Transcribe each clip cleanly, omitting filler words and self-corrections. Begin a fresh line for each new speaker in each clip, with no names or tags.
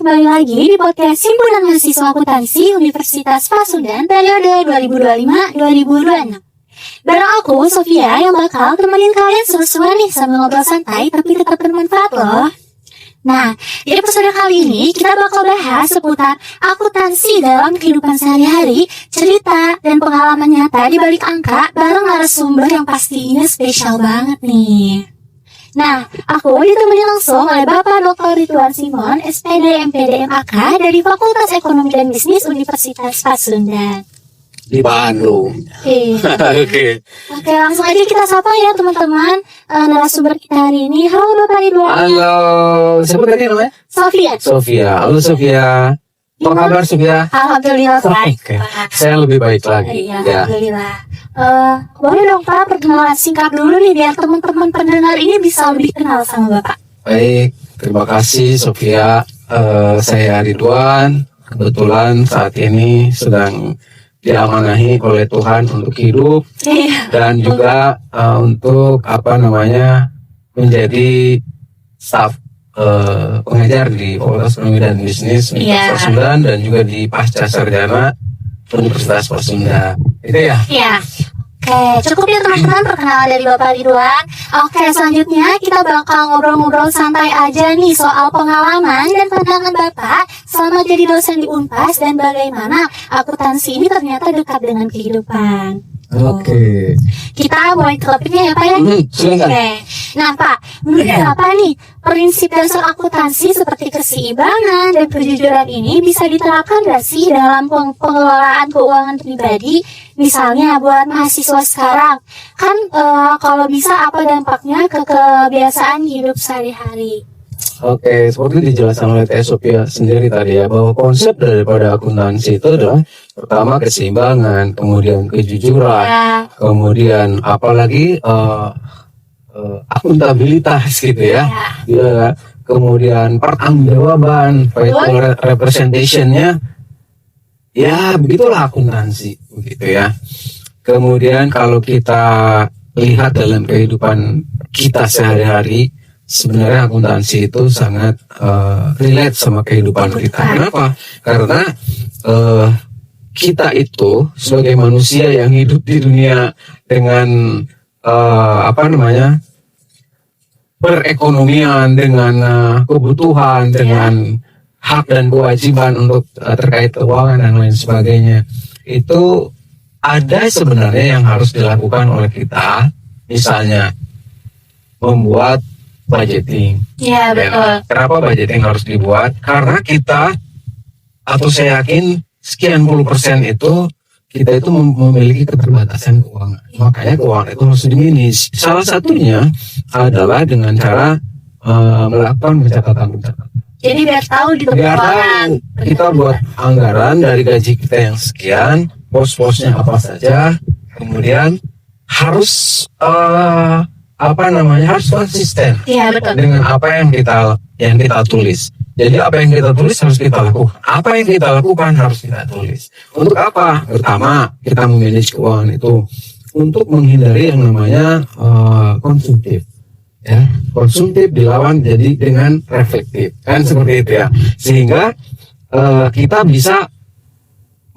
kembali lagi di podcast Himpunan Mahasiswa Akuntansi Universitas Pasundan periode 2025-2026. Bareng aku, Sofia, yang bakal temenin kalian seru-seruan nih sambil ngobrol santai tapi tetap bermanfaat loh. Nah, di episode kali ini kita bakal bahas seputar akuntansi dalam kehidupan sehari-hari, cerita, dan pengalaman nyata di balik angka bareng narasumber yang pastinya spesial banget nih. Nah, aku ditemani langsung oleh Bapak Dr. Ridwan Simon, SPD MPD MAK dari Fakultas Ekonomi dan Bisnis Universitas Pasundan.
Di Bandung.
Oke, langsung aja kita sapa ya teman-teman narasumber kita hari ini. Halo Bapak Ridwan.
Halo, siapa tadi namanya?
Sofia.
Halo Sofia. Apa kabar Sofia?
Alhamdulillah baik.
Oke. Saya lebih baik lagi.
Iya, Alhamdulillah. Boleh dong Pak perkenalan singkat dulu nih biar teman-teman pendengar ini bisa lebih kenal sama Bapak.
Baik, terima kasih Sofia. Saya Ridwan. Kebetulan saat ini sedang diamanahi oleh Tuhan untuk hidup dan juga untuk menjadi staf pengajar di Fakultas Ekonomi dan Bisnis Universitas Pasundan dan juga di Pasca Sarjana Universitas Pasundan. Itu ya?
Iya. Oke, cukup ya teman-teman perkenalan dari Bapak Ridwan. Oke, selanjutnya kita bakal ngobrol-ngobrol santai aja nih soal pengalaman dan pandangan Bapak selama jadi dosen di Unpas dan bagaimana akuntansi ini ternyata dekat dengan kehidupan.
Oke.
Kita mulai ke topiknya ya Pak ya?
Silakan.
Oke. Nah Pak, menurut Bapak nih, prinsip dasar akuntansi seperti keseimbangan dan kejujuran ini bisa diterapkan nggak sih dalam pengelolaan keuangan pribadi? Misalnya buat mahasiswa sekarang, kan kalau bisa apa dampaknya ke kebiasaan hidup sehari-hari?
Oke, seperti dijelaskan oleh Teh Sofia sendiri tadi ya, bahwa konsep daripada akuntansi itu adalah pertama keseimbangan, kemudian kejujuran, kemudian apalagi akuntabilitas gitu ya, kemudian pertanggungjawaban, representation-nya, ya begitulah akuntansi begitu ya. Kemudian kalau kita lihat dalam kehidupan kita sehari-hari, sebenarnya akuntansi itu sangat relate sama kehidupan kita. Kenapa? Karena kita itu sebagai manusia yang hidup di dunia dengan perekonomian, dengan kebutuhan, dengan hak dan kewajiban untuk terkait keuangan dan lain sebagainya, itu ada sebenarnya yang harus dilakukan oleh kita, misalnya membuat budgeting.
Iya betul.
Kenapa budgeting harus dibuat? Karena kita, atau saya yakin sekian puluh % itu kita itu memiliki keterbatasan keuangan. Makanya keuangan itu harus dimanage. Salah satunya adalah dengan cara melakukan pencatatan.
Jadi biar tahu gitu keuangan.
Kita buat anggaran dari gaji kita yang sekian, pos-posnya apa saja, kemudian harus harus konsisten dengan apa yang kita tulis. Jadi apa yang kita tulis harus kita lakukan. Apa yang kita lakukan harus kita tulis. Untuk apa? Pertama, kita memanage keuangan itu untuk menghindari yang namanya konsumtif. Ya, konsumtif dilawan jadi dengan reflektif, kan seperti itu ya. Sehingga kita bisa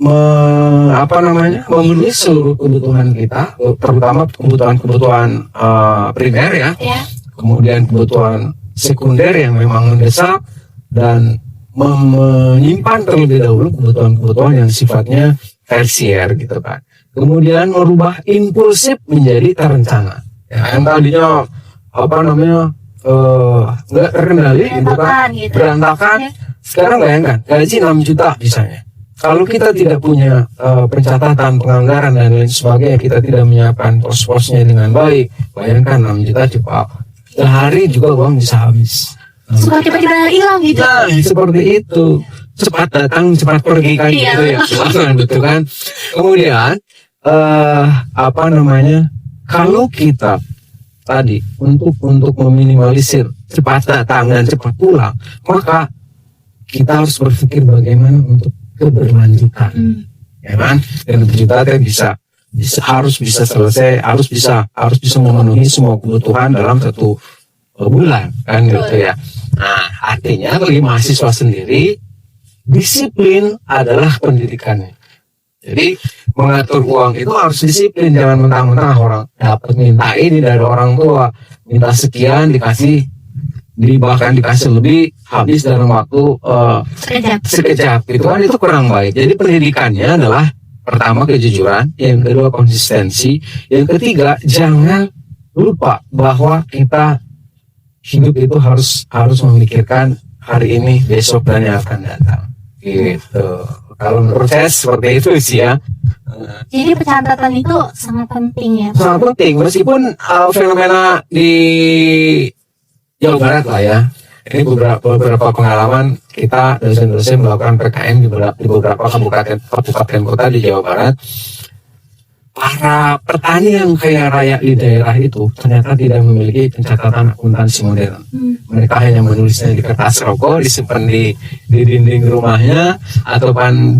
memenuhi seluruh kebutuhan kita, terutama kebutuhan primer ya, kemudian kebutuhan sekunder yang memang mendesak, dan menyimpan terlebih dahulu kebutuhan-kebutuhan yang sifatnya tersier gitu kan. Kemudian merubah impulsif menjadi terencana. Ya, yang tadinya nggak terkendali gitu kan, berantakan. Sekarang bayangkan gaji 6 juta misalnya. Kalau kita tidak punya pencatatan, penganggaran dan lain sebagainya, kita tidak menyiapkan pos-posnya dengan baik, bayangkan 6 juta cepat sehari juga uang bisa habis.
Suka tiba-tiba hilang gitu.
Nah, seperti itu. Cepat datang, cepat pergi kan gitu ya. Betul kan? Kemudian kalau kita tadi untuk meminimalisir cepat datang dan cepat pulang, maka kita harus berpikir bagaimana untuk keberlanjutan, ya kan? Dan keberlanjutan harus bisa selesai, harus bisa memenuhi semua kebutuhan dalam satu bulan, kan gitu ya. Nah, Artinya bagi mahasiswa sendiri, disiplin adalah pendidikannya. Jadi mengatur uang itu harus disiplin, jangan mentang-mentang orang dapat minta ini dari orang tua, minta sekian dikasih, bahkan dikasih lebih, habis dalam waktu sekejap. Itu kan itu kurang baik. Jadi pendidikannya adalah pertama kejujuran, yang kedua konsistensi, yang ketiga jangan lupa bahwa kita hidup itu harus memikirkan hari ini, besok, dan yang akan datang. Gitu. Kalau menurut saya seperti itu sih ya.
Jadi pencatatan itu sangat penting ya.
Sangat penting, meskipun fenomena di Jawa Barat lah ya. Ini beberapa pengalaman kita dosen-dosen melakukan PKM di beberapa kabupaten kota di Jawa Barat. Para petani yang kaya raya di daerah itu ternyata tidak memiliki pencatatan akuntansi modern. Mereka hanya menulisnya di kertas rokok, disimpan di dinding rumahnya, ataupun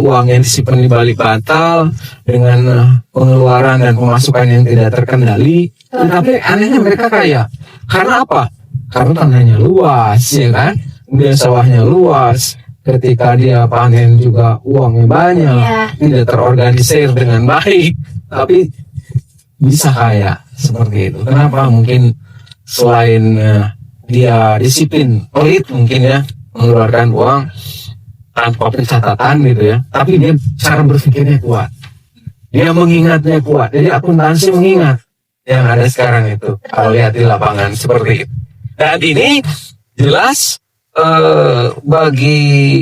uang yang disimpan di balik bantal dengan pengeluaran dan pemasukan yang tidak terkendali. Tetapi anehnya mereka kaya. Karena apa? Karena tanahnya luas, ya kan? Kemudian sawahnya luas. Ketika dia panen juga uangnya banyak, tidak terorganisir dengan baik, tapi bisa kaya seperti itu. Kenapa? Mungkin selain dia disiplin, pelit mungkin ya, mengeluarkan uang tanpa pencatatan gitu ya, tapi dia cara berpikirnya kuat, dia mengingatnya kuat. Jadi akuntansi mengingat yang ada sekarang itu, kalau lihat di lapangan seperti itu. Dan ini jelas bagi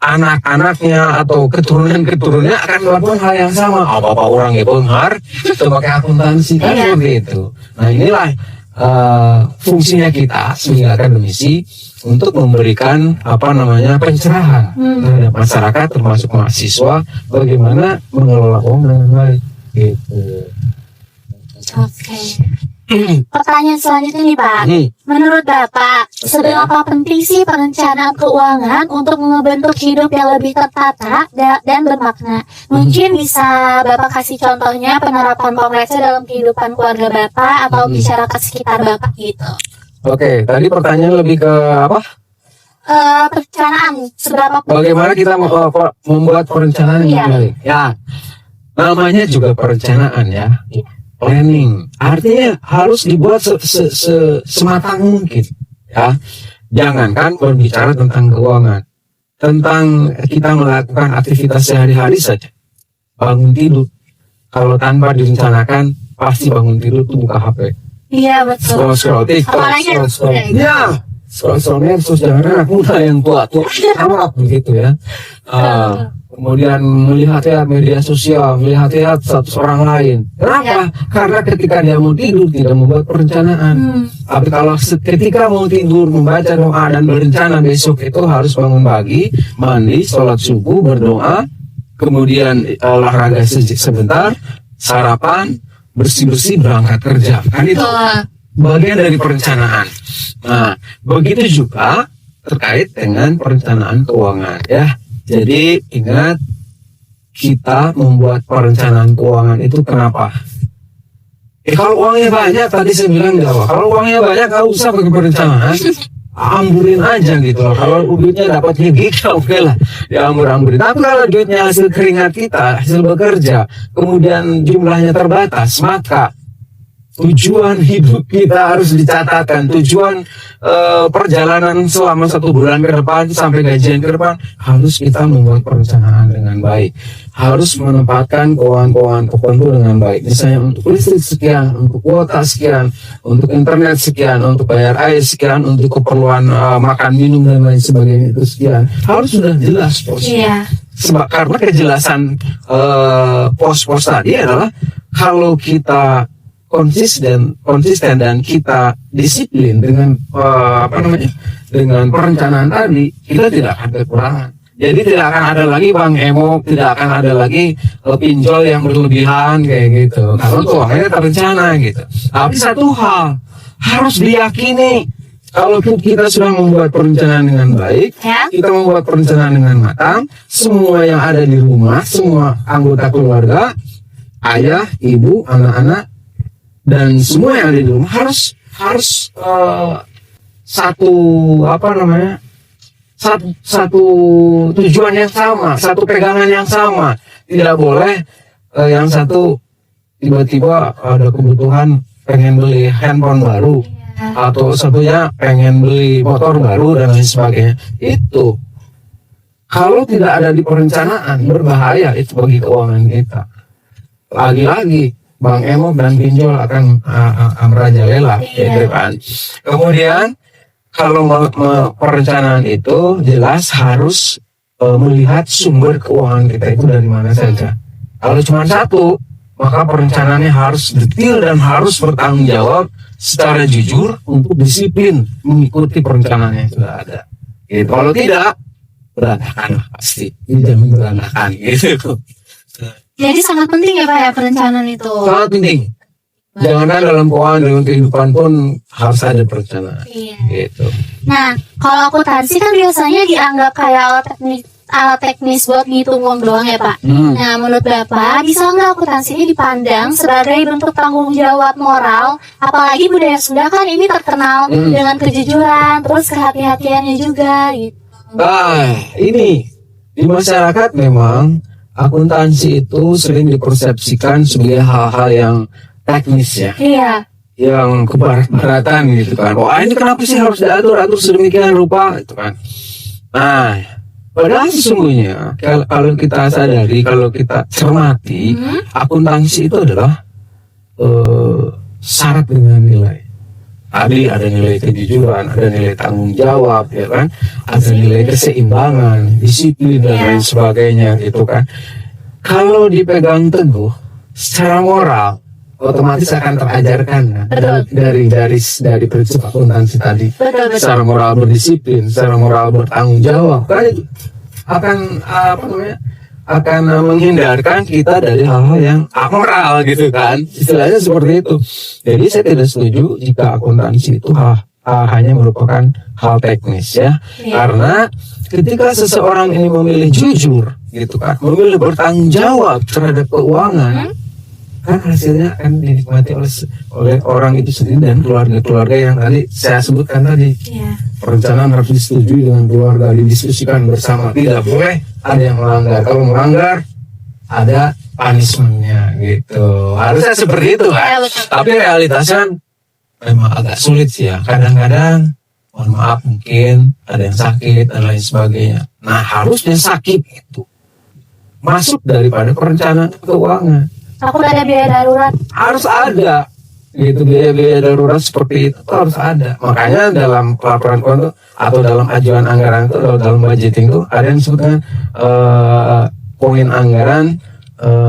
anak-anaknya atau keturunan-keturunannya akan melakukan hal yang sama. Apa-apa orang ya benghar, pakai akuntansi kan seperti itu. Nah inilah fungsinya kita sebagai akademisi untuk memberikan pencerahan terhadap masyarakat termasuk mahasiswa bagaimana mengelola uang dengan baik. Gitu.
Oke. Pertanyaan selanjutnya nih Pak, menurut Bapak seberapa penting sih perencanaan keuangan untuk membentuk hidup yang lebih tertata dan bermakna? Mungkin bisa Bapak kasih contohnya penerapan progresnya dalam kehidupan keluarga Bapak atau masyarakat sekitar Bapak gitu.
Oke, tadi pertanyaan lebih ke apa?
Perencanaan seberapa penting?
Bagaimana kita membuat perencanaan yang baik? Ya, namanya juga perencanaan ya. Planning artinya harus dibuat sematang mungkin ya. Jangankan berbicara tentang keuangan, tentang kita melakukan aktivitas sehari-hari saja. Bangun tidur, kalau tanpa direncanakan pasti bangun tidur tuh buka HP.
Iya betul.
Scroll TikTok, ya scroll medsos. Jangan aku yang tua begitu ya. Kemudian melihat media sosial, melihat status orang lain. Kenapa? Karena ketika dia mau tidur tidak membuat perencanaan. Tapi kalau ketika mau tidur membaca doa dan berencana besok itu harus bangun pagi, mandi, sholat subuh, berdoa, kemudian olahraga sebentar, sarapan, bersih-bersih, berangkat kerja. Kan itu bagian dari perencanaan. Nah, begitu juga terkait dengan perencanaan keuangan ya. Jadi ingat, kita membuat perencanaan keuangan itu kenapa? Kalau uangnya banyak, tadi saya bilang kalau uangnya banyak gak usah pakai perencanaan, amburin aja gitu loh. Kalau duitnya dapatnya gitu, oke lah, ya amburin. Tapi kalau duitnya hasil keringat kita, hasil bekerja, kemudian jumlahnya terbatas, maka tujuan hidup kita harus dicatatkan. Tujuan perjalanan selama 1 bulan ke depan sampai gajian ke depan harus kita membuat perencanaan dengan baik. Harus menempatkan keuangan-keuangan tertentu dengan baik. Misalnya untuk listrik sekian, untuk kuota sekian, untuk internet sekian, untuk bayar air sekian, untuk keperluan makan minum dan lain sebagainya itu sekian. Harus sudah jelas posnya. Sebab karena kejelasan pos-pos tadi adalah kalau kita konsisten dan kita disiplin dengan dengan perencanaan tadi, kita tidak akan kekurangan. Jadi tidak akan ada lagi bank emo, tidak akan ada lagi pinjol yang berlebihan kayak gitu. Karena keuangannya terencana gitu. Tapi satu hal harus diyakini, kalau kita sudah membuat perencanaan dengan baik, kita membuat perencanaan dengan matang, semua yang ada di rumah, semua anggota keluarga, ayah, ibu, anak-anak, dan semua yang ada di rumah harus satu satu tujuan yang sama, satu pegangan yang sama. Tidak boleh yang satu tiba-tiba ada kebutuhan pengen beli handphone baru, atau satunya pengen beli motor baru dan lain sebagainya. Itu kalau tidak ada di perencanaan berbahaya itu bagi keuangan kita. Lagi-lagi Bang Emo dan pinjol akan merajalela, gitu kan. Kemudian kalau perencanaan itu jelas harus melihat sumber keuangan kita itu dari mana saja. Kalau cuma satu, maka perencanaannya harus detail dan harus bertanggung jawab secara jujur untuk disiplin mengikuti perencanaan yang sudah ada. Gitu. Kalau tidak, berantakan pasti, dijamin berantakan gitu.
Jadi sangat penting ya Pak ya perencanaan itu.
Sangat penting. Jangankan dalam keuangan, dalam kehidupan pun harus ada perencanaan.
Iya.
Gitu.
Nah, kalau akuntansi kan biasanya dianggap kayak alat teknis buat ngitung uang doang ya Pak. Nah, menurut Bapak, bisa nggak akuntansi ini dipandang sebagai bentuk tanggung jawab moral? Apalagi budaya Sunda kan ini terkenal dengan kejujuran, terus kehati-hatiannya juga gitu.
Ini di masyarakat memang akuntansi itu sering dipersepsikan sebagai hal-hal yang teknis ya.
Iya.
Yang kebarat-baratan gitu kan. Wah, ini kenapa sih harus diatur sedemikian rupa gitu kan. Nah, padahal sesungguhnya kalau kita sadari, kalau kita cermati, akuntansi itu adalah syarat dengan nilai. Tadi ada nilai kejujuran, ada nilai tanggung jawab, ya kan, ada nilai keseimbangan, disiplin dan lain sebagainya, gitu kan. Kalau dipegang teguh, secara moral, otomatis akan terajarkan kan? dari prinsip akuntansi tadi.
Betul.
Secara moral berdisiplin, secara moral bertanggung jawab, kan itu akan menghindarkan kita dari hal-hal yang amoral gitu kan, istilahnya seperti itu. Jadi saya tidak setuju jika akuntansi itu hanya merupakan hal teknis ya. Karena ketika seseorang ini memilih jujur gitu kan, memilih bertanggung jawab terhadap keuangan, kan hasilnya akan dinikmati oleh orang itu sendiri dan keluarga-keluarga yang tadi saya sebutkan tadi. Perencanaan harus disetujui dengan keluarga, didiskusikan bersama, tidak boleh ada yang melanggar. Kalau melanggar ada punishment-nya gitu. Harusnya seperti itu kan. Tapi realitasnya memang agak sulit sih ya. Kadang-kadang mohon maaf mungkin ada yang sakit dan lain sebagainya. Nah, harusnya sakit itu masuk daripada perencanaan keuangan.
Takut ada biaya darurat.
Harus ada gitu, biaya darurat seperti itu harus ada. Makanya dalam pelaporan keuangan atau dalam ajuan anggaran itu, dalam budgeting itu ada yang disebutkan poin anggaran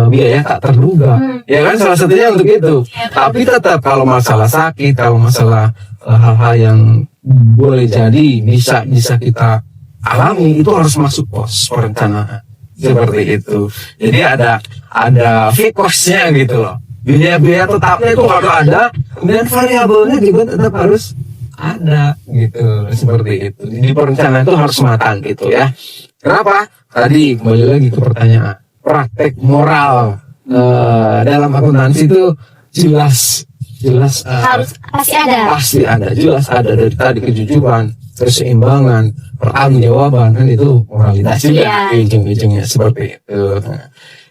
biaya tak terduga. Ya kan, salah satunya untuk itu. Tapi tetap kalau masalah sakit, kalau masalah hal-hal yang boleh jadi bisa kita alami, itu harus masuk pos perencanaan. Seperti itu. Jadi ada fixed cost-nya gitu loh. Biaya tetapnya itu harus ada, kemudian variabelnya juga tetap harus ada gitu. Seperti itu. Jadi perencanaan itu harus matang gitu ya. Kenapa? Tadi kembali lagi ke pertanyaan. Praktek moral dalam akuntansi itu jelas
harus pasti ada. Jelas ada dari tadi kejujuran, keseimbangan, pertanggungjawaban, kan itu moralitas juga ujung-ujungnya seperti itu.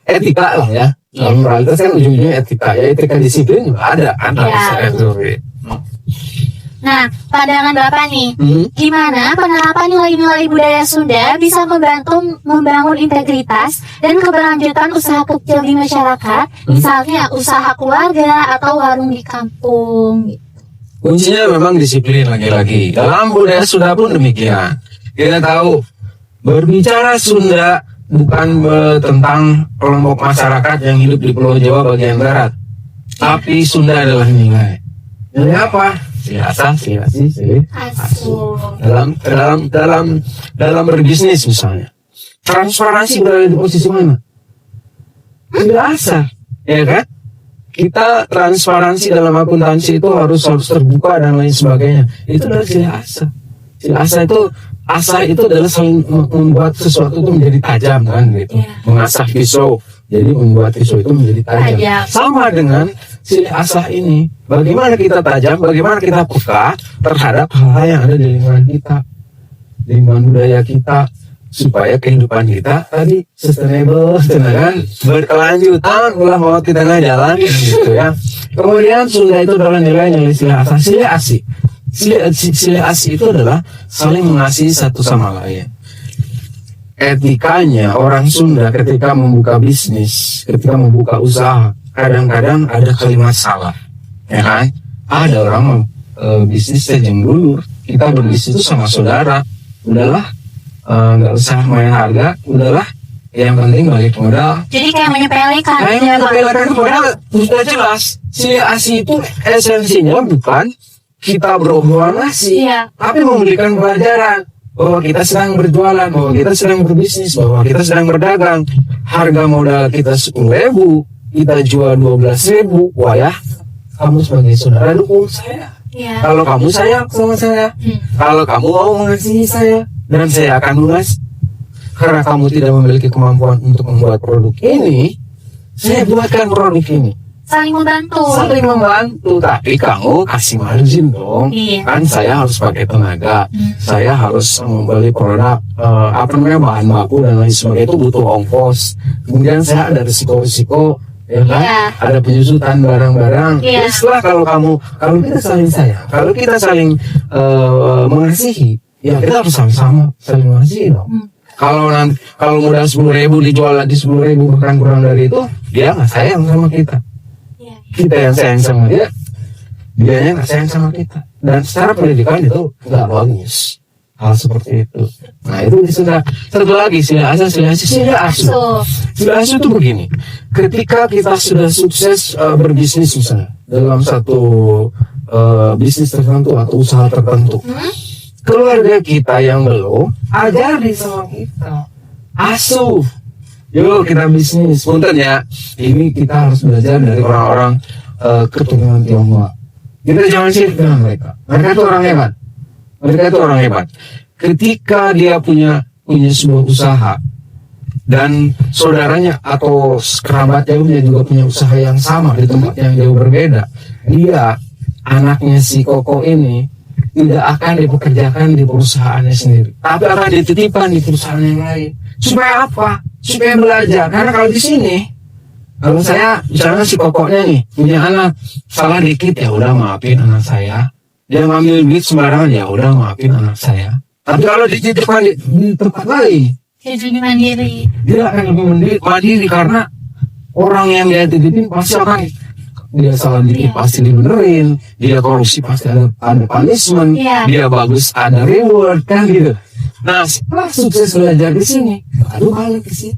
Etika lah ya. Moralitas kan ujung-ujungnya etika ya, etika disiplin juga ada kan. Nah, pandangan Bapak nih, gimana penerapan nilai-nilai budaya Sunda bisa membantu membangun integritas dan keberlanjutan usaha kecil di masyarakat, misalnya usaha keluarga atau warung di kampung?
Kuncinya memang disiplin lagi-lagi. Dalam budaya Sunda pun demikian. Kita tahu, berbicara Sunda bukan tentang kelompok masyarakat yang hidup di Pulau Jawa bagian barat, tapi Sunda adalah nilai. Nilai apa? Silasi. Dalam berbisnis misalnya, transparansi berada di posisi mana? Silasa, ya kan? Kita transparansi dalam akuntansi itu harus terbuka dan lain sebagainya. Itu adalah silasa. Silasa itu asa itu adalah membuat sesuatu itu menjadi tajam kan gitu. Mengasah pisau, jadi membuat pisau itu menjadi tajam. Sama dengan silih asah ini. Bagaimana kita tajam, bagaimana kita peka terhadap hal-hal yang ada di lingkungan kita, lingkungan budaya kita, supaya kehidupan kita tadi sustainable, kan, berkelanjutan, ulah mau kita nggak jalan gitu ya. Kemudian Sunda itu adalah nilai silih asah, silih asih. Silih asih itu adalah saling mengasihi satu sama lain. Etikanya orang Sunda ketika membuka bisnis, ketika membuka usaha, kadang-kadang ada kalimat salah, ya kan? Ada orang bisnis sejeng dulur, kita berbisnis itu sama saudara, udahlah, nggak usah main harga, udahlah, yang penting balik modal.
Jadi kayak menyepelekan.
Kayaknya menyepelekan modal sudah jelas. Silih asih itu esensinya bukan kita berobrolan asih,
Iya.
tapi memberikan pelajaran bahwa kita sedang berjualan, bahwa kita sedang berbisnis, bahwa kita sedang berdagang. Harga modal kita 10.000, kita jual 12.000. Wah ya, kamu sebagai saudara dukung saya.
Iya.
Kalau kamu sayang sama saya, kalau kamu mau mengasihi saya, dan saya akan lunas. Karena kamu tidak memiliki kemampuan untuk membuat produk ini, saya buatkan produk ini.
Saling membantu.
Saling membantu, tapi kamu kasih margin dong.
Iya.
Kan saya harus pakai tenaga, saya harus membeli produk bahan baku dan lain sebagainya, itu butuh ongkos. Kemudian saya ada risiko-risiko, ya kan?
Iya.
Ada penyusutan barang-barang.
Iya.
Setelah kalau kita saling sayang, kalau kita saling mengasihi, ya kita harus sama-sama saling mengasihi dong. Kalau modal 10.000 dijual lagi 10.000 bahkan kurang dari itu, dia nggak sayang sama kita. Kita yang sayang sama dia, dianya nggak sayang sama kita. Dan secara pendidikan itu nggak bagus hal seperti itu. Nah itu sudah satu lagi silih asah, silih asuh. Silih asuh itu begini, ketika kita sudah sukses berbisnis misalnya dalam satu bisnis tertentu atau usaha tertentu, keluarga kita yang belum ajari sama kita, asuh. Yuk kita bisnis, punten ya. Ini kita harus belajar dari orang-orang keturunan Tionghoa. Kita jangan sirik dengan mereka. Mereka itu orang hebat. Mereka itu orang hebat. Ketika dia punya sebuah usaha dan saudaranya atau kerabatnya juga punya usaha yang sama di tempat yang jauh berbeda, dia anaknya si Koko ini tidak akan dipekerjakan di perusahaannya sendiri, tapi akan dititipkan di perusahaan yang lain. Supaya apa? Supaya belajar. Karena kalau di sini, kalau saya misalnya si Kokoknya nih punya anak salah dikit, ya udah maafin anak saya. Dia ngambil duit sembarangan, ya udah maafin anak saya. Tapi kalau dititipkan di tempat lain,
Dia jadi mandiri.
dia akan lebih mandiri karena orang yang dia titipin pasti akan, dia salah dikit pasti dibenerin, dia korupsi pasti ada punishment,
Iya.
dia bagus ada reward, kan gitu. Nah setelah sukses belajar di sini, baru balik ke sini.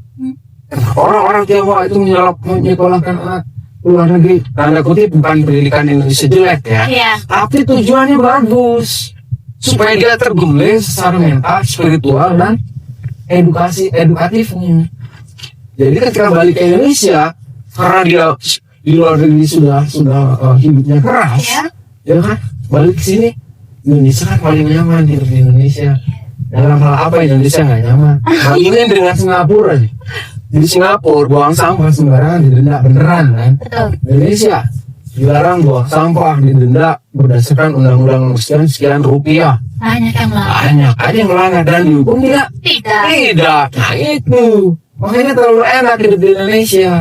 Orang-orang Tionghoa itu menyekolahkan anak luar negeri, tanda kutip, bukan pendidikan Indonesia jelek ya,
Iya.
tapi tujuannya bagus supaya dia tergumling secara mental, spiritual dan edukatifnya. Jadi ketika balik ke Indonesia, karena dia di luar negeri sudah hidupnya keras, ya kan, balik ke sini, Indonesia kan paling nyaman, hidup di Indonesia. Dalam hal apa Indonesia nggak nyaman? Bandingin dengan Singapura nih. Di Singapura buang sampah sembarangan didenda beneran kan?
Betul.
Indonesia dilarang buang sampah, didenda berdasarkan undang-undang sekian rupiah.
Banyak yang melawan.
Banyak, ada yang melanggar dan dihukum tidak?
Tidak.
Tidak. Nah itu, makanya terlalu enak hidup di Indonesia.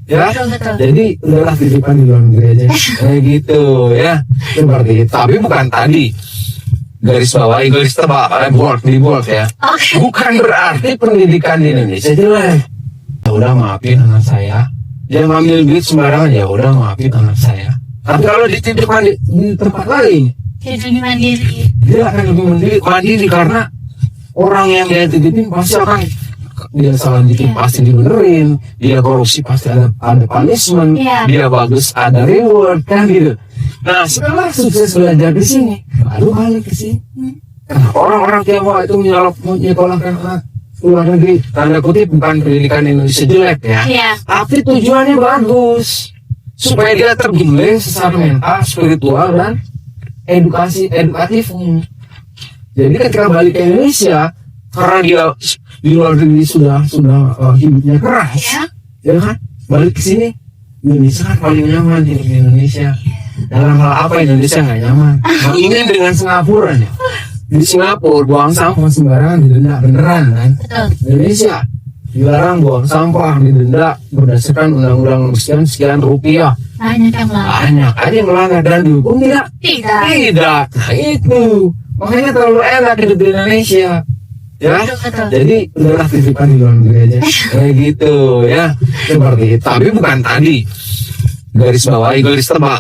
Ya,
Betul.
jadi udahlah titipan di luar negeri aja. Kayak gitu ya. Seperti itu. Tapi bukan tadi garis bawahi, garis tebal, di bold ya.
Oke.
Bukan berarti pendidikan di Indonesia jelek. Ya udah maafin anak saya. Dia ngambil duit sembarangan, ya udah maafin anak saya. Tapi kalau dititipkan di tempat lain,
Dia jadi mandiri.
dia akan lebih mandiri karena orang yang dia titipin pasti akan, dia salah dikit pasti dibenerin, dia korupsi pasti ada punishment,
Iya.
dia bagus ada reward, kan gitu. Nah setelah sukses belajar di sini, baru balik ke sini. Karena orang-orang Tionghoa itu menyekolahkan anak luar negeri, tanda kutip, bukan pendidikan Indonesia jelek ya,
Iya.
tapi tujuannya bagus supaya dia tergumling secara mental, spiritual dan edukatifnya. Jadi ketika balik ke Indonesia, karena dia di luar negeri sudah hidupnya keras, ya kan, balik ke sini, Indonesia kan paling nyaman di Indonesia. Dalam hal apa Indonesia nggak nyaman? Ingin dengan Singapura nih. Di Singapura buang sampah sembarangan didenda beneran kan?
Betul.
Indonesia dilarang buang sampah, didenda berdasarkan undang-undang sekian rupiah.
Banyak yang melanggar.
Banyak ada yang melanggar dan dihukum tidak?
Tidak.
Tidak. Nah itu makanya terlalu enak hidup di Indonesia. Ya,
Betul.
jadi udahlah titipkan di luar negeri aja. Kayak gitu ya, seperti itu. Tapi bukan tadi garis bawahi, garis tebal,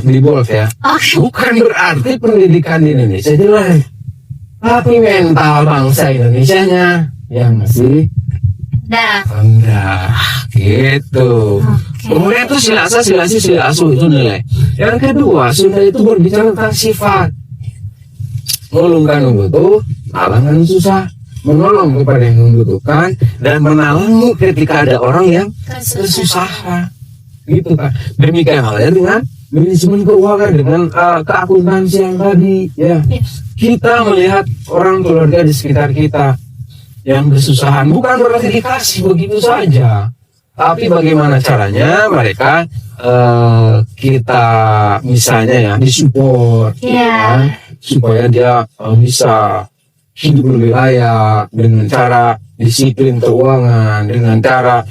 di bold ya.
Oke.
Bukan berarti pendidikan di Indonesia jelek, tapi mental bangsa Indonesianya yang masih
Nah,
rendah gitu.
Oke.
Kemudian itu sila asuh itu nilai. Yang kedua, Sunda itu berbicara tentang sifat. Mengulungkan membutuh, halangan susah, menolong kepada yang membutuhkan, dan menalangi ketika ada orang yang kesusahan. Gitu kan. Demikian halnya dengan manajemen keuangan, dengan keakuntansian tadi. Ya, kita melihat orang keluarga di sekitar kita yang kesusahan, bukan berarti dikasih begitu saja, tapi bagaimana caranya mereka kita misalnya ya disupport,
Iya.
kan? Supaya dia bisa hidup lebih layak dengan cara disiplin keuangan, dengan cara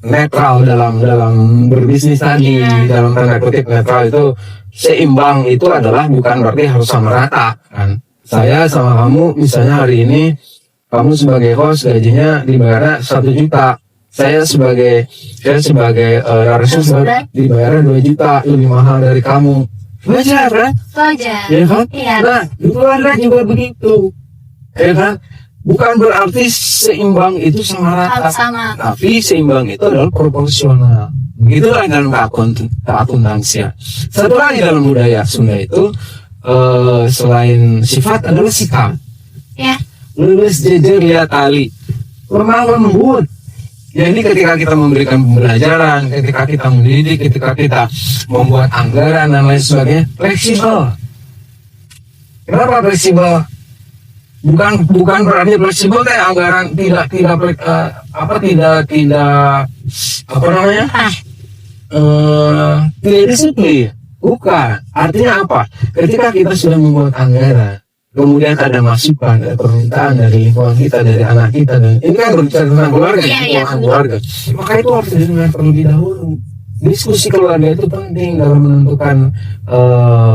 netral dalam berbisnis tadi.
Iya.
Dalam tanda kutip netral itu seimbang, itu adalah bukan berarti harus sama rata kan. Saya sama kamu misalnya hari ini kamu sebagai host gajinya dibayar 1 juta, saya sebagai narasumber dibayar 2 juta, lebih mahal dari kamu. Wajar kan?
Wajar.
Ya kan?
Iya.
Nah, di keluarga juga begitu. Ya kan? Bukan berarti seimbang itu sama rata,
Harus sama.
tapi seimbang itu adalah proporsional. Begitulah dalam keakuntansian. Satu lagi dalam budaya Sunda itu selain sifat adalah sikap.
Ya.
Lulus jejer lihat tali, lemah lembut. Jadi ketika kita memberikan pembelajaran, ketika kita mendidik, ketika kita membuat anggaran dan lain sebagainya, fleksibel. Kenapa fleksibel? Bukan berarti fleksibel kayak anggaran tidak tidak disiplin. Bukan. Artinya apa? Ketika kita sudah membuat anggaran, kemudian ada masukan, ada permintaan dari lingkungan kita, dari anak kita, dan ini kan berbicara tentang keluarga,
Iya.
keluarga. Maka itu harus didengar terlebih dahulu. Diskusi keluarga itu penting dalam menentukan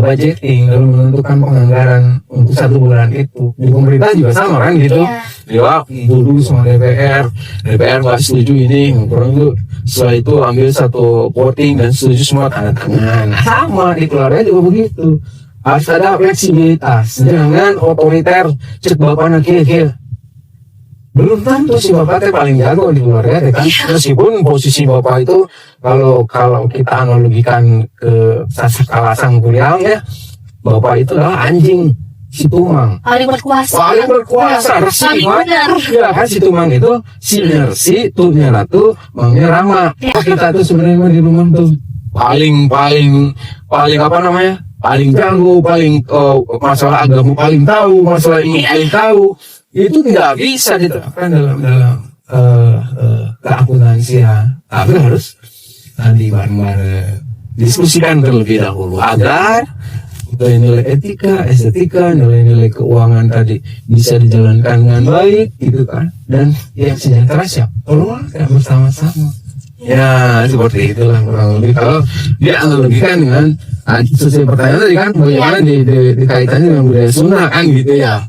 budgeting, dalam menentukan penganggaran untuk 1 bulan itu. Di pemerintah juga sama kan gitu.
Iya.
Ya, dulu sama DPR nggak setuju ini, kurang itu. Setelah itu ambil satu voting dan setuju semua tanda tangan. Sama di keluarga juga begitu. Harus ada fleksibilitas, jangan otoriter, cek bapak nakil. Belum tentu si bapak teh paling jago di keluarga teh kan. Meskipun posisi bapak itu kalau kita analogikan ke Saskala Sang Kuliang ya, bapak itu adalah anjing si Tumang.
Paling berkuasa.
Resi
Paling
kan?
benar.
Ya kan si Tumang itu si Nersi, tunya Ratu, Mangnya Rama. Kita tuh sebenarnya di rumah tuh paling apa namanya? Paling jago, paling masalah agama paling tahu, masalah ini paling tahu. Itu tidak bisa diterapkan dalam keakuntansian. Tapi harus tadi bareng-bareng diskusikan terlebih dahulu agar nilai etika, estetika, nilai-nilai keuangan tadi bisa dijalankan dengan baik gitu kan. Dan yang sejahtera siapa? Keluarga bersama-sama. Ya seperti itulah kurang lebih kalau dia analogikan dengan sesuai pertanyaan tadi kan bagaimana dikaitannya dengan budaya Sunda kan gitu ya.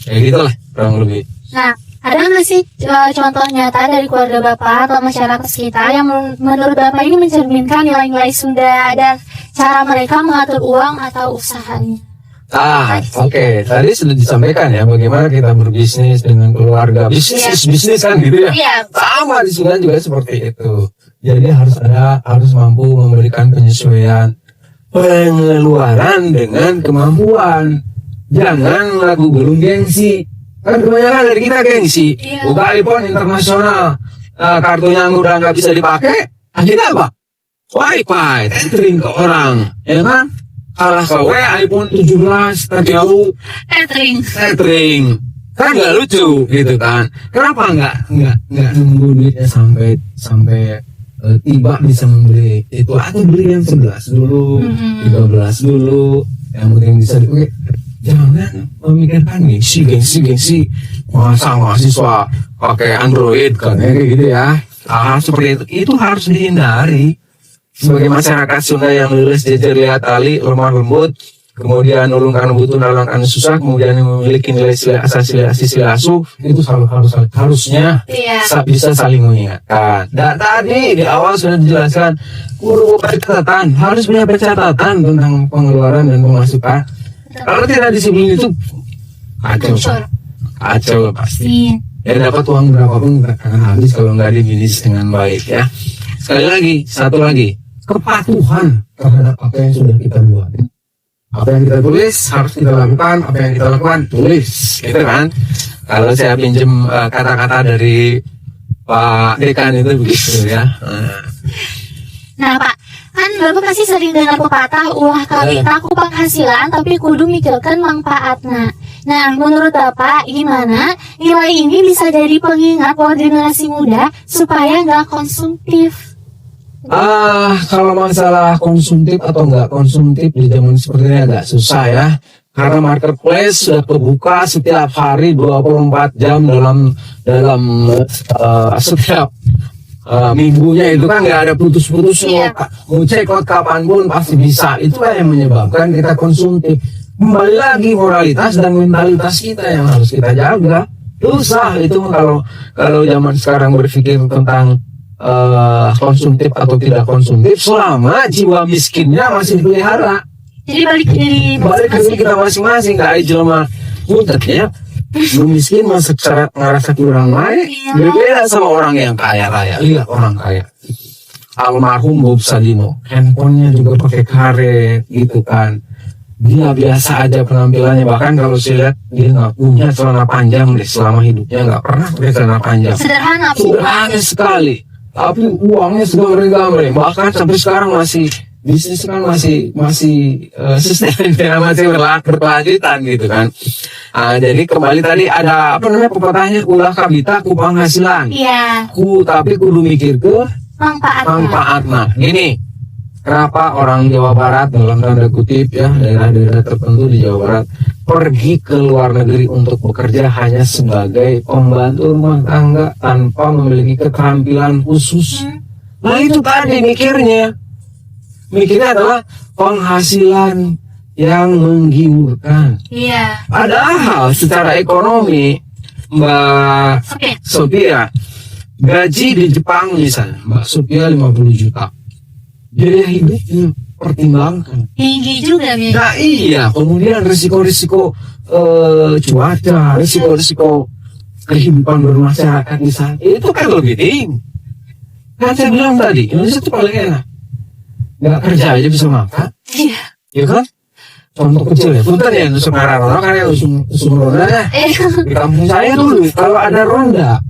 Kayak gitulah kurang lebih.
Nah, ada nggak sih contoh nyata dari keluarga Bapak atau masyarakat sekitar yang menurut Bapak ini mencerminkan nilai-nilai Sunda dan cara mereka mengatur uang atau usahanya?
Oke. Tadi sudah disampaikan ya bagaimana kita berbisnis dengan keluarga. Bisnis kan gitu ya.
Iya.
Sama di Sunda juga seperti itu. Jadi harus mampu memberikan penyesuaian pengeluaran dengan kemampuan. Jangan lagu belum gengsi. Kan kebanyakan dari kita gengsi.
Iya.
Buka iPhone internasional, kartunya udah nggak bisa dipakai. Akhirnya apa? Wi-Fi, tethering ke orang, ya kan? Kalah ke iPhone 17 terjauh
Catering.
tethering. Kan nggak lucu gitu kan. Kenapa nggak nunggu duitnya sampai tiba bisa membeli itu, atau beli yang 11 dulu, 13 dulu, yang penting bisa dipakai. Jangan memikirkan gengsi masa mahasiswa pakai Android kan kayak gitu ya. Seperti itu harus dihindari. Sebagai masyarakat Sunda yang lulus jejer lihat tali lemah lembut, kemudian ulung karena butuh nolong karena susah, kemudian memiliki nilai sisi lasu, itu harusnya bisa saling mengingatkan. Dan tadi di awal sudah dijelaskan, guru pencatatan harus punya pencatatan tentang pengeluaran dan pemasukan. Kalau tidak disiplin itu kacau pasti. Ya dapat uang berapapun akan habis kalau nggak dimanage dengan baik ya. Satu lagi, kepatuhan terhadap apa yang sudah kita buat. Apa yang kita tulis harus kita lakukan, apa yang kita lakukan tulis, gitu kan? Kalau saya pinjem kata-kata dari Pak Dekan itu begitu ya.
Nah Pak, kan Bapak pasti sering dengar pepatah ulah kali taku penghasilan tapi kudu mikirkan manfaatna. Nah, menurut Bapak gimana nilai ini bisa jadi pengingat buat generasi muda supaya nggak konsumtif?
Kalau masalah konsumtif atau nggak konsumtif di zaman seperti ini agak susah ya. Karena marketplace sudah terbuka setiap hari 24 jam dalam setiap minggunya itu kan nggak ada putus-putus. Mau check out kapanpun pasti bisa. Itulah yang menyebabkan kita konsumtif. Kembali lagi moralitas dan mentalitas kita yang harus kita jaga. Susah itu kalau zaman sekarang berpikir tentang konsumtif atau tidak konsumtif selama jiwa miskinnya masih dipelihara.
Jadi balik
ke kita masing-masing, nggak jelema mutet ya. Lu miskin masuk cara ngerasa kurang baik, berbeda sama orang yang kaya raya. Lihat orang kaya, almarhum Bob Sadino, handphonenya juga pakai karet gitu kan. Dia biasa aja penampilannya, bahkan kalau saya lihat dia nggak punya celana panjang deh selama hidupnya, nggak pernah pakai celana panjang.
Sederhana
sekali. Tapi uangnya segambar-gambar, bahkan sampai sekarang masih bisnis kan masih sustainable, masih berkelanjutan gitu kan. Jadi kembali tadi ada apa namanya pepatahnya, ulah kabita ku penghasilan.
Iya.
Tapi kudu mikir ke
manfaatnya.
Ini kenapa orang Jawa Barat dalam tanda kutip ya, daerah-daerah tertentu di Jawa Barat pergi ke luar negeri untuk bekerja hanya sebagai pembantu rumah tangga tanpa memiliki keterampilan khusus. Nah itu tadi mikirnya adalah penghasilan yang menggiurkan.
Iya.
Padahal secara ekonomi Mbak Sophia, gaji di Jepang misalnya Mbak Sophia 50 juta. Biaya hidupnya pertimbangkan.
Tinggi juga nih.
Nah iya, kemudian risiko-risiko cuaca, risiko-risiko kehidupan bermasyarakat di sana itu kan lebih tinggi. Kan saya bilang tadi, Indonesia itu paling enak. Nggak kerja aja bisa makan.
Iya.
Ya kan? Contoh kecil ya, punten ya, sekarang orang kan yang usung ronda ya. Di kampung saya dulu, kalau ada ronda,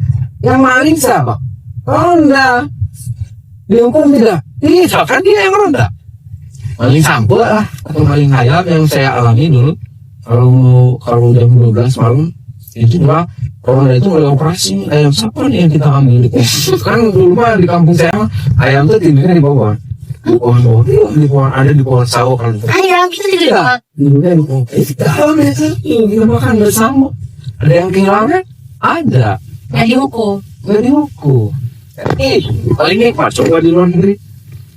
yang maling siapa? Ronda. Dihukum tidak? Tidak, kan dia yang ronda. Maling sampel lah, atau maling ayam yang saya alami dulu. Kalau jam 12 malam, itu juga ronda itu mulai operasi. Ayam siapa nih yang kita ambil di kampung? Kan dulu mah di kampung saya, ayam tuh tidurnya di bawah. Di pohon ada di pohon sawo kalau
ayam itu juga
dulunya di pohon kita makan bersama. Ada yang kehilangan? Ada.
nggak dihukum.
Paling nikmat coba di luar negeri.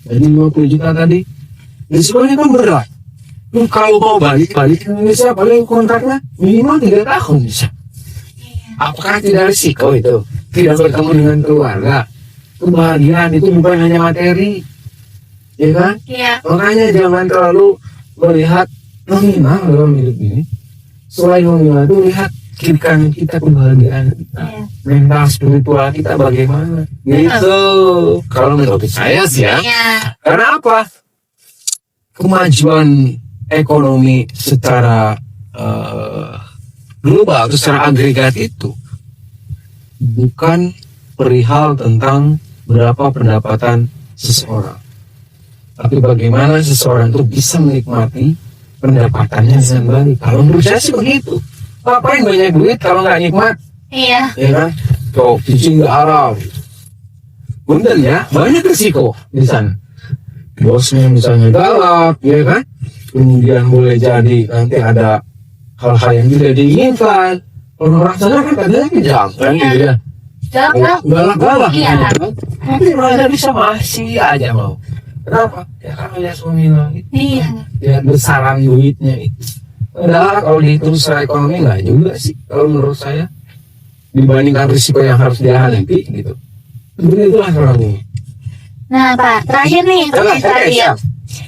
Jadi 50 juta tadi risikonya kan berat. Kalau mau balik ke Indonesia paling kontraknya minimal 3 tahun bisa. Apakah tidak risiko itu? Tidak bertemu dengan keluarga. Kebahagiaan itu bukan hanya materi, ya kan?
Iya.
Makanya jangan terlalu melihat nominal dalam hidup ini. Selain nominal itu lihat kiri kanan kita, kebahagiaan kita, mental spiritual kita bagaimana. Gitu. Kalau menurut saya sih ya. Karena apa? Kemajuan ekonomi secara global, secara agregat itu bukan perihal tentang berapa pendapatan seseorang, tapi bagaimana seseorang itu bisa menikmati pendapatannya dengan baik. Kalau menurut saya sih begitu. Ngapain banyak duit kalau nggak nikmat?
Iya.
Ya kan? Tuh, cuci nggak haram. Bener ya, banyak risiko di sana. Bosnya misalnya galak, ya kan? Kemudian boleh jadi nanti ada hal-hal yang tidak diinginkan. Orang sana kan kadang kejam, kan gitu ya. Galak-galak.
Iya.
Gitu kan? Tapi mereka bisa masih aja mau. Kenapa? Ya karena lihat suaminya gitu.
Iya.
Ya besaran duitnya itu. Padahal kalau dihitung secara ekonomi nggak juga sih kalau menurut saya, dibandingkan risiko yang harus dia hadapi gitu. Begitulah kurang ini.
Nah, Pak, terakhir nih,
Siap.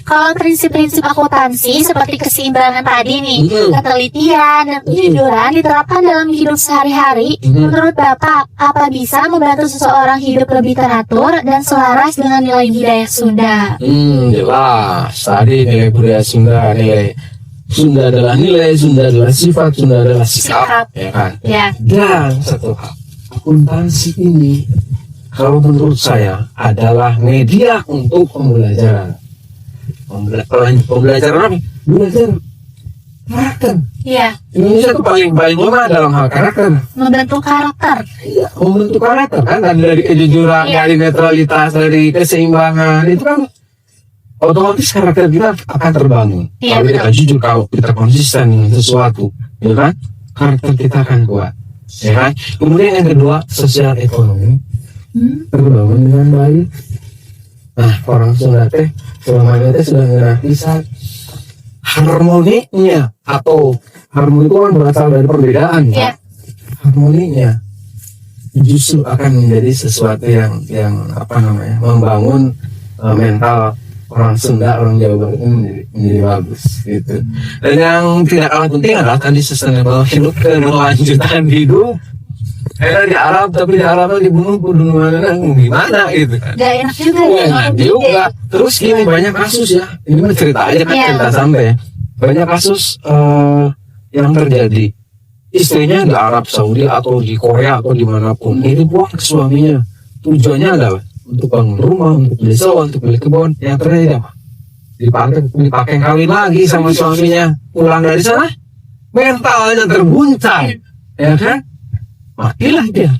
kalau prinsip-prinsip akuntansi seperti keseimbangan tadi nih, ketelitian dan kejujuran diterapkan dalam hidup sehari-hari, menurut Bapak, apa bisa membantu seseorang hidup lebih teratur dan selaras dengan nilai budaya Sunda?
Jelas. Tadi nilai budaya Sunda, nilai Sunda adalah nilai, Sunda adalah sifat, Sunda adalah sikap, ya kan?
Ya.
Dan satu hal, akuntansi ini kalau menurut saya adalah media untuk pembelajaran. Pembelajaran apa? Belajar karakter.
Iya.
Indonesia itu paling lemah dalam hal karakter.
Membentuk karakter.
Iya, membentuk karakter kan dari kejujuran, dari netralitas, dari keseimbangan itu kan otomatis karakter kita akan terbangun.
Iya,
Kalau kita jujur, kalau kita konsisten dengan sesuatu, ya kan, karakter kita akan kuat, ya kan. Kemudian yang kedua, sosial ekonomi terbangun dengan baik. Nah, orang Sunda teh selama ini teh sudah bisa harmoninya, atau harmoni itu kan berasal dari perbedaan,
Iya.
kan? Harmoninya justru akan menjadi sesuatu yang apa namanya, membangun mental orang Sunda, orang Jawa Barat itu menjadi bagus gitu. Dan yang tidak kalah penting adalah tadi sustainable hidup, keberlanjutan hidup. Karena di Arab, tapi di Arab dibunuh mana gimana gitu kan.
Gak enak juga
Ya, enak juga. Terus gini, banyak kasus ya. Ini mah cerita aja kan, cerita sampai ya. Banyak kasus yang terjadi. Istrinya di Arab Saudi atau di Korea atau dimanapun, ini buang ke suaminya. Tujuannya adalah untuk bangun rumah, untuk beli sawah, untuk beli kebun. Yang terjadi apa? Dipakai kawin lagi sama suaminya. Pulang dari sana, mentalnya terguncang, ya kan? Matilah dia.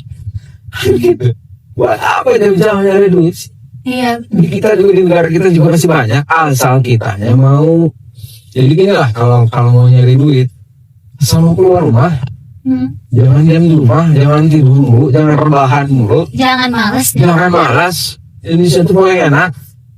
Gitu. Buat apa dia bisa nyari duit sih?
Iya.
Di kita juga, di negara kita juga masih banyak, asal kitanya mau. Jadi gini lah, kalau mau nyari duit, asal mau keluar rumah, jangan diam di rumah, jangan tidur mulu, jangan rebahan mulu,
Jangan males.
jangan malas. Indonesia itu paling enak.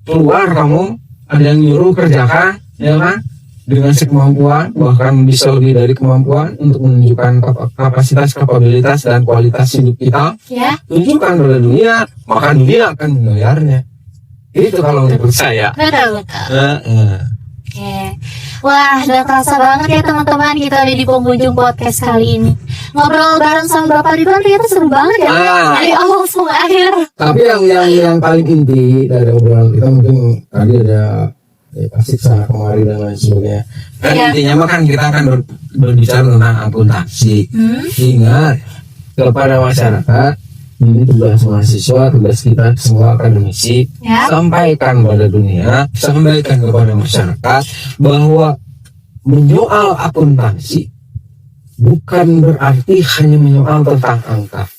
Keluar kamu, ada yang nyuruh kerjakan, ya kan? Dengan sekemampuan, bahkan bisa lebih dari kemampuan untuk menunjukkan kapasitas, kapabilitas, dan kualitas hidup kita.
Ya.
Tunjukkan pada dunia, maka dunia akan membayarnya. Itu kalau menurut saya.
Betul. Oke. Wah, udah terasa banget ya teman-teman, kita ada di penghujung podcast kali ini. Ngobrol bareng sama Bapak Ridwan ternyata seru banget ya. Dari awal sampai akhir.
Tapi yang paling inti dari obrolan kita mungkin tadi ada kasih sana kemari dan lain sebagainya. Dan intinya mah kan kita akan berbicara tentang akuntansi. Ingat kepada masyarakat, ini tugas mahasiswa, tugas kita semua akademisi, sampaikan pada dunia, sampaikan kepada masyarakat bahwa menyoal akuntansi bukan berarti hanya menyoal tentang angka,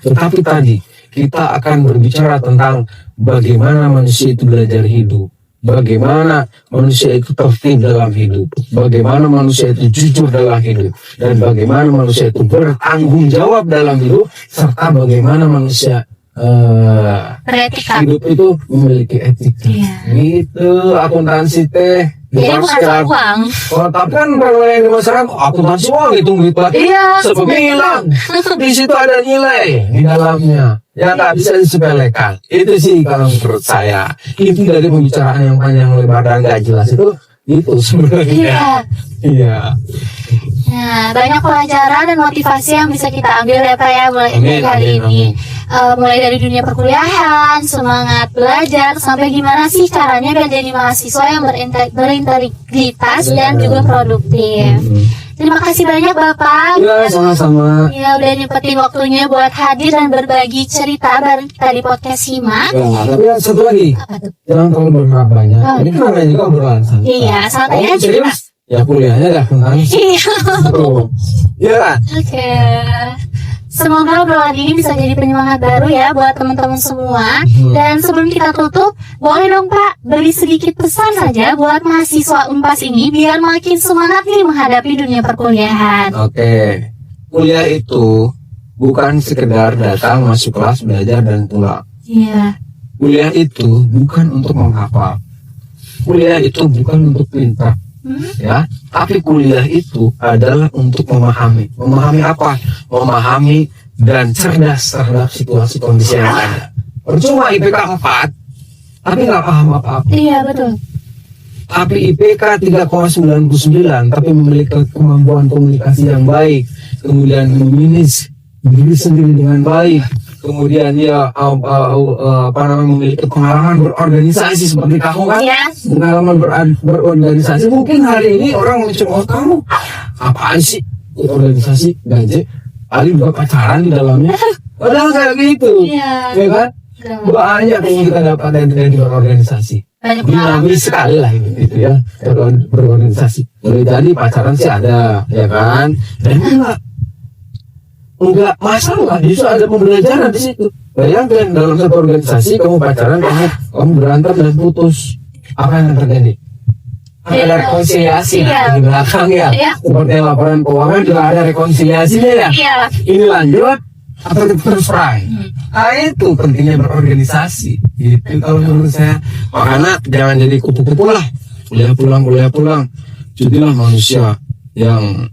tetapi tadi kita akan berbicara tentang bagaimana manusia itu belajar hidup, bagaimana manusia itu tertib dalam hidup, bagaimana manusia itu jujur dalam hidup, dan bagaimana manusia itu bertanggung jawab dalam hidup, serta bagaimana manusia hidup itu memiliki etika. Gitu akuntansi teh.
Bukan sekedar uang.
Oh, tapi kan kalau yang di masyarakat akuntansi uang hitung duit lagi. Sepebilang. Di situ ada nilai di dalamnya yang tak bisa disepelekan. Itu sih kalau menurut saya. Itu dari pembicaraan yang panjang lebar dan gak jelas itu sebenarnya. Iya.
Nah, banyak pelajaran dan motivasi yang bisa kita ambil ya Pak ya mulai kali ini. Mulai dari dunia perkuliahan, semangat belajar, sampai gimana sih caranya biar jadi mahasiswa yang berintegritas dan juga produktif. Terima kasih banyak Bapak.
Ya, sama-sama.
Ya, udah nyempetin waktunya buat hadir dan berbagi cerita bareng kita di podcast Simak.
Ya, tapi satu lagi.
Apa tuh?
Jangan terlalu berharap banyak. Ini kan namanya juga obrolan santai.
Iya, santai aja.
Serius? ya kuliahnya dah tentang itu. Ya,
Oke. Semoga obrolan ini bisa jadi penyemangat baru ya buat teman-teman semua. Dan sebelum kita tutup, boleh dong Pak beri sedikit pesan saja buat mahasiswa Unpas ini biar makin semangat nih menghadapi dunia perkuliahan.
oke. Kuliah itu bukan sekedar datang masuk kelas belajar dan pulang.
Iya.
Kuliah itu bukan untuk menghafal. Kuliah itu bukan untuk pintar. Ya, tapi kuliah itu adalah untuk memahami. Memahami apa? Memahami dan cerdas terhadap situasi kondisi yang ada. Percuma IPK 4, tapi nggak paham apa-apa.
Iya betul.
Tapi IPK 3,99, tapi memiliki kemampuan komunikasi yang baik, kemudian memanage diri sendiri dengan baik, kemudian dia memiliki pengalaman berorganisasi seperti kamu kan?
Iya.
Pengalaman berorganisasi. Mungkin hari ini orang mencoba kamu apaan sih organisasi gaje, paling juga pacaran di dalamnya. Padahal kayak gitu,
Iya.
ya kan? Banyak yang kita dapat dari berorganisasi.
Banyak
Dinamis sekali lah ini gitu ya, berorganisasi. Boleh jadi pacaran sih ada, ya kan? Dan enggak masalah, justru ada pembelajaran di situ. Bayangkan dalam satu organisasi kamu pacaran, kamu berantem dan putus, apa yang terjadi? Ada rekonsiliasi
Iya.
di belakang ya.
Iya.
Seperti laporan keuangan juga ada rekonsiliasinya ya.
Iya.
Ini lanjut atau terus fry. Nah itu pentingnya berorganisasi. Itu kalau menurut saya. Makanya jangan jadi kupu-kupu lah. Kuliah pulang. Jadilah manusia yang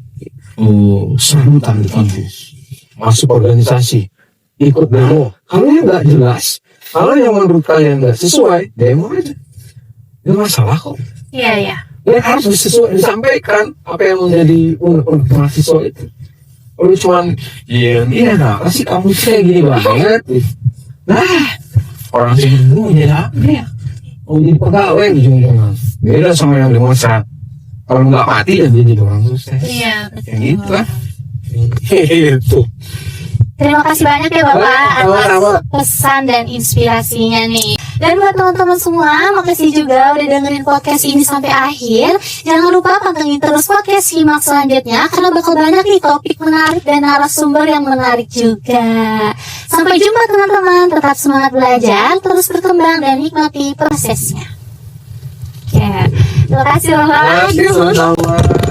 serabutan di kampus. Masuk organisasi, ikut demo. Kalau yang nggak jelas, kalau yang menurut kalian nggak sesuai, demo aja. Itu masalah kok.
Iya, iya.
Ya harus disampaikan apa yang menjadi unek mahasiswa itu. Kalau cuman iya nah kasih kamu kayak gini banget. Nah orang sih mau jadi apa ya? Mau jadi pegawai ujung-ujungnya. Beda sama yang demonstran. Kalau nggak mati ya dia jadi orang sukses.
Iya, betul.
Yang gitu kan. Itu.
Terima kasih banyak ya Bapak
Sama-sama.
atas pesan dan inspirasinya nih. Dan buat teman-teman semua, makasih juga udah dengerin podcast ini sampai akhir. Jangan lupa pantengin terus podcast Simak selanjutnya karena bakal banyak nih topik menarik dan narasumber yang menarik juga. Sampai jumpa teman-teman, tetap semangat belajar, terus berkembang dan nikmati prosesnya. Ya, terima kasih Bapak.
Terima kasih sama-sama.